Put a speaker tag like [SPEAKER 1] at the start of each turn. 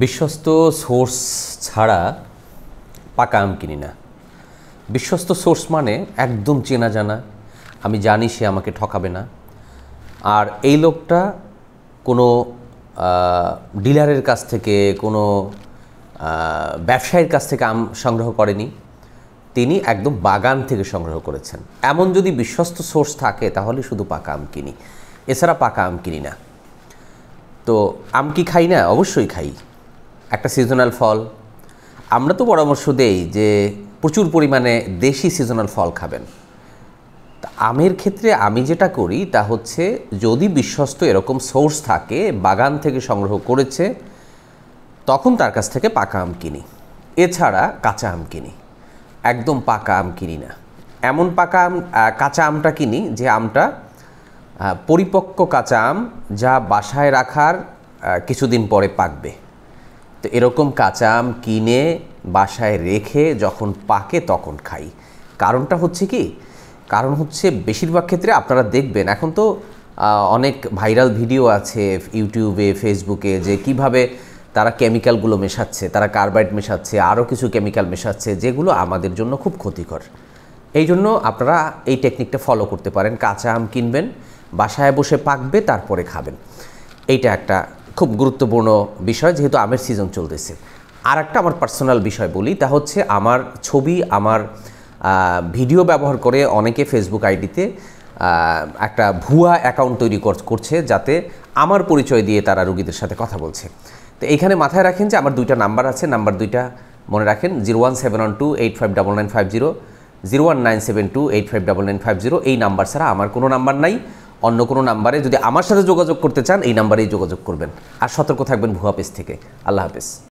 [SPEAKER 1] বিশ্বস্ত সোর্স ছাড়া পাকা আম কিনি না। বিশ্বস্ত সোর্স মানে একদম চেনা জানা, আমি জানি সে আমাকে ঠকাবে না। আর এই লোকটা কোনো ডিলারের কাছ থেকে, কোনো ব্যবসায়ীর কাছ থেকে আম সংগ্রহ করেনি, তিনি একদম বাগান থেকে সংগ্রহ করেছেন। এমন যদি বিশ্বস্ত সোর্স থাকে তাহলে শুধু পাকা আম কিনি, এছাড়া পাকা আম কিনি না। তো আম কি খাই না? অবশ্যই খাই, একটা সিজনাল ফল। আমরা তো পরামর্শ দেই যে প্রচুর পরিমাণে দেশি সিজনাল ফল খাবেন। তা আমের ক্ষেত্রে আমি যেটা করি তা হচ্ছে, যদি বিশ্বস্ত এরকম সোর্স থাকে, বাগান থেকে সংগ্রহ করেছে, তখন তার কাছ থেকে পাকা আম কিনি, এছাড়া কাঁচা আম কিনি। একদম পাকা আম কিনি না। এমন পাকা আম, কাঁচা আমটা কিনি যে আমটা পরিপক্ক কাঁচা আম, যা বাসায় রাখার কিছুদিন পরে পাকবে। তো এরকম কাঁচা আম কিনে বাসায় রেখে যখন পাকে তখন খাই। কারণটা হচ্ছে কি? কারণ হচ্ছে বেশিরভাগ ক্ষেত্রে আপনারা দেখবেন, এখন তো অনেক ভাইরাল ভিডিও আছে ইউটিউবে, ফেসবুকে, যে কিভাবে তারা কেমিক্যালগুলো মেশাচ্ছে, তারা কার্বাইড মেশাচ্ছে, আরও কিছু কেমিক্যাল মেশাচ্ছে, যেগুলো আমাদের জন্য খুব ক্ষতিকর। এই জন্য আপনারা এই টেকনিকটা ফলো করতে পারেন। কাঁচা আম কিনবেন, বাসায় বসে পাকবে, তারপরে খাবেন। এইটা একটা খুব গুরুত্বপূর্ণ বিষয়, যেহেতু আমের সিজন চলতেছে। আর একটা আমার পার্সোনাল বিষয় বলি, তা হচ্ছে আমার ছবি, আমার ভিডিও ব্যবহার করে অনেকে ফেসবুক আইডিতে একটা ভুয়া অ্যাকাউন্ট তৈরি করছে, যাতে আমার পরিচয় দিয়ে তারা রোগীদের সাথে কথা বলছে। তো এইখানে মাথায় রাখেন যে আমার দুইটা নাম্বার আছে, নাম্বার দুইটা মনে রাখেন, 01712859950, 01972859950। এই নাম্বার ছাড়া আমার কোনো নাম্বার নাই। অন্য কোনো নাম্বারে যদি আমার সাথে যোগাযোগ করতে চান, এই নাম্বারেই যোগাযোগ করবেন। আর সতর্ক থাকবেন ভুয়া পেজ থেকে। আল্লাহ হাফেজ।